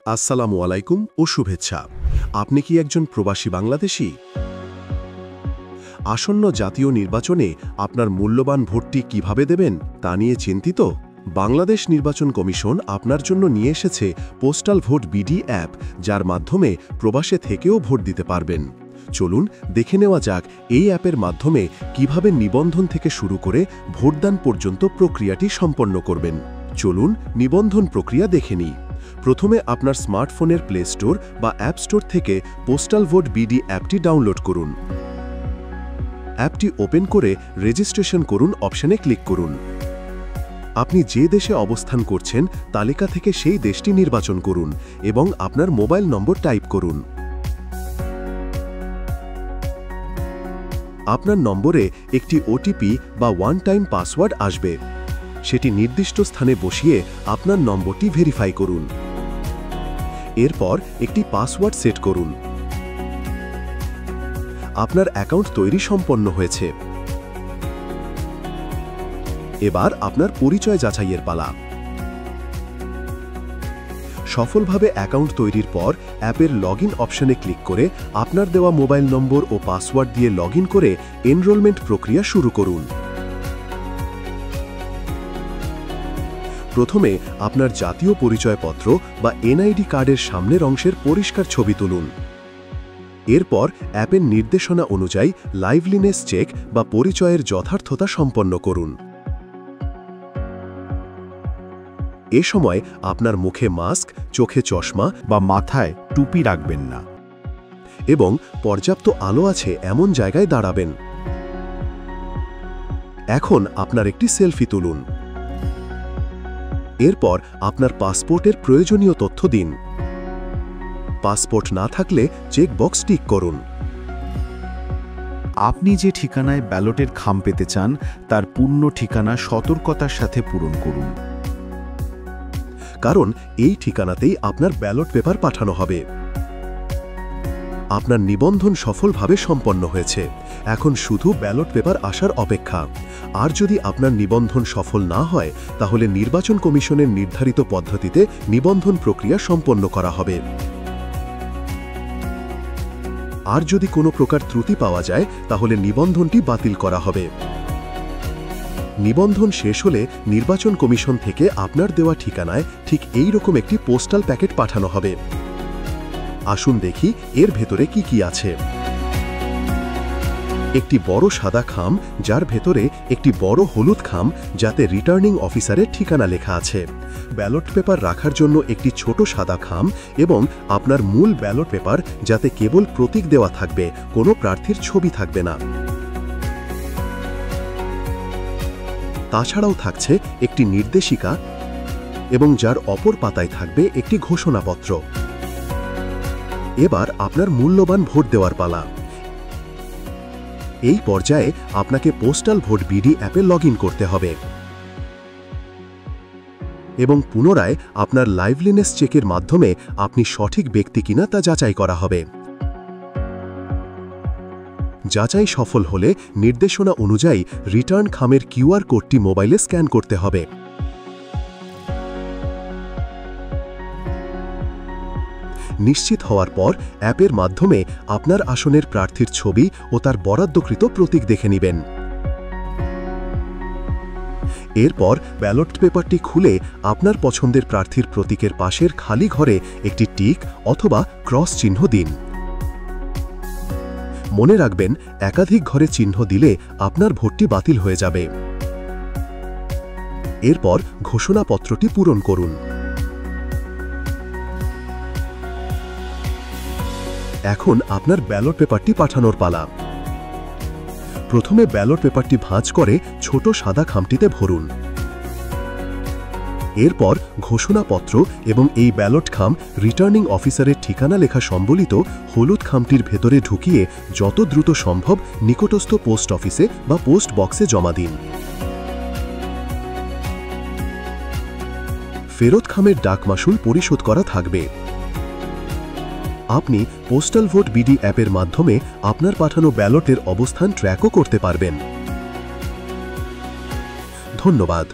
আসসালামু আলাইকুম ও শুভেচ্ছা। আপনি কি একজন প্রবাসী বাংলাদেশী? আসন্ন জাতীয় নির্বাচনে আপনার মূল্যবান ভোটটি কিভাবে দেবেন তা নিয়ে চিন্তিত? বাংলাদেশ নির্বাচন কমিশন আপনার জন্য নিয়ে এসেছে পোস্টাল ভোট বিডি অ্যাপ, যার মাধ্যমে প্রবাসে থেকেও ভোট দিতে পারবেন। চলুন দেখে নেওয়া যাক এই অ্যাপের মাধ্যমে কিভাবে নিবন্ধন থেকে শুরু করে ভোটদান পর্যন্ত প্রক্রিয়াটি সম্পন্ন করবেন। চলুন নিবন্ধন প্রক্রিয়া দেখে নিই। প্রথমে আপনার স্মার্টফোনের প্লে স্টোর বা অ্যাপ স্টোর থেকে পোস্টাল ভোট বিডি অ্যাপটি ডাউনলোড করুন। অ্যাপটি ওপেন করে রেজিস্ট্রেশন করুন অপশনে ক্লিক করুন। আপনি যে দেশে অবস্থান করছেন তালিকা থেকে সেই দেশটি নির্বাচন করুন এবং আপনার মোবাইল নম্বর টাইপ করুন। আপনার নম্বরে একটি ওটিপি বা ওয়ান টাইম পাসওয়ার্ড আসবে। সেটি নির্দিষ্ট স্থানে বসিয়ে আপনার নম্বরটি ভেরিফাই করুন। এরপর একটি পাসওয়ার্ড সেট করুন। আপনার অ্যাকাউন্ট তৈরি সম্পন্ন হয়েছে। এবার আপনার পরিচয় যাচাইয়ের পালা। সফলভাবে অ্যাকাউন্ট তৈরির পর অ্যাপের লগইন অপশনে ক্লিক করে আপনার দেওয়া মোবাইল নম্বর ও পাসওয়ার্ড দিয়ে লগইন করে এনরোলমেন্ট প্রক্রিয়া শুরু করুন। প্রথমে আপনার জাতীয় পরিচয়পত্র বা এনআইডি কার্ডের সামনের অংশের পরিষ্কার ছবি তুলুন। এরপর অ্যাপের নির্দেশনা অনুযায়ী লাইভলিনেস চেক বা পরিচয়ের যথার্থতা সম্পন্ন করুন। এ সময় আপনার মুখে মাস্ক, চোখে চশমা বা মাথায় টুপি রাখবেন না এবং পর্যাপ্ত আলো আছে এমন জায়গায় দাঁড়াবেন। এখন আপনার একটি সেলফি তুলুন। এরপর আপনার পাসপোর্টের প্রয়োজনীয় তথ্য দিন। পাসপোর্ট না থাকলে চেক বক্স টিক করুন। আপনি যে ঠিকানায় ব্যালটের খাম পেতে চান তার পূর্ণ ঠিকানা সতর্কতার সাথে পূরণ করুন, কারণ এই ঠিকানাতেই আপনার ব্যালট পেপার পাঠানো হবে। আপনার নিবন্ধন সফলভাবে সম্পন্ন হয়েছে। এখন শুধু ব্যালট পেপার আসার অপেক্ষা। আর যদি আপনার নিবন্ধন সফল না হয় তাহলে নির্বাচন কমিশনের নির্ধারিত পদ্ধতিতে নিবন্ধন প্রক্রিয়া সম্পন্ন করা হবে। আর যদি কোনো প্রকার ত্রুটি পাওয়া যায় তাহলে নিবন্ধনটি বাতিল করা হবে। নিবন্ধন শেষ হলে নির্বাচন কমিশন থেকে আপনার দেওয়া ঠিকানায় ঠিক এই রকম একটি পোস্টাল প্যাকেট পাঠানো হবে। আসুন দেখি এর ভেতরে কি কি আছে। একটি বড় সাদা খাম, যার ভেতরে একটি বড় হলুদ খাম যাতে রিটার্নিং অফিসারের ঠিকানা লেখা আছে, ব্যালট পেপার রাখার জন্য একটি ছোট সাদা খাম এবং আপনার মূল ব্যালট পেপার যাতে কেবল প্রতীক দেওয়া থাকবে, কোনো প্রার্থীর ছবি থাকবে না। তাছাড়াও থাকছে একটি নির্দেশিকা এবং যার অপর পাতায় থাকবে একটি ঘোষণাপত্র। এবার আপনার মূল্যবান ভোট দেওয়ার পালা। এই পর্যায়ে আপনাকে পোস্টাল ভোট বিডি অ্যাপে লগইন করতে হবে এবং পুনরায় আপনার লাইভলিনেস চেকের মাধ্যমে আপনি সঠিক ব্যক্তি কিনা তা যাচাই করা হবে। যাচাই সফল হলে নির্দেশনা অনুযায়ী রিটার্ন খামের কিউআর কোডটি মোবাইলে স্ক্যান করতে হবে। নিশ্চিত হওয়ার পর অ্যাপের মাধ্যমে আপনার আসনের প্রার্থীর ছবি ও তার বরাদ্দকৃত প্রতীক দেখে নেবেন। এরপর ব্যালট পেপারটি খুলে আপনার পছন্দের প্রার্থীর প্রতীকের পাশের খালি ঘরে একটি টিক অথবা ক্রস চিহ্ন দিন। মনে রাখবেন, একাধিক ঘরে চিহ্ন দিলে আপনার ভোটটি বাতিল হয়ে যাবে। এরপর ঘোষণাপত্রটি পূরণ করুন। এখন আপনার ব্যালট পেপারটি পাঠানোর পালা। প্রথমে ব্যালট পেপারটি ভাঁজ করে ছোট সাদা খামটিতে ভরুন। এরপর ঘোষণাপত্র এবং এই ব্যালট খাম রিটার্নিং অফিসারের ঠিকানা লেখা সম্বলিত হলুদ খামটির ভেতরে ঢুকিয়ে যত দ্রুত সম্ভব নিকটস্থ পোস্ট অফিসে বা পোস্ট বক্সে জমা দিন। ফেরত খামের ডাক মাশুল পরিশোধ করা থাকবে। আপনি পোস্টাল ভোট বিডি অ্যাপের মাধ্যমে আপনার পাঠানো ব্যালটের অবস্থান ট্র্যাকও করতে পারবেন। ধন্যবাদ।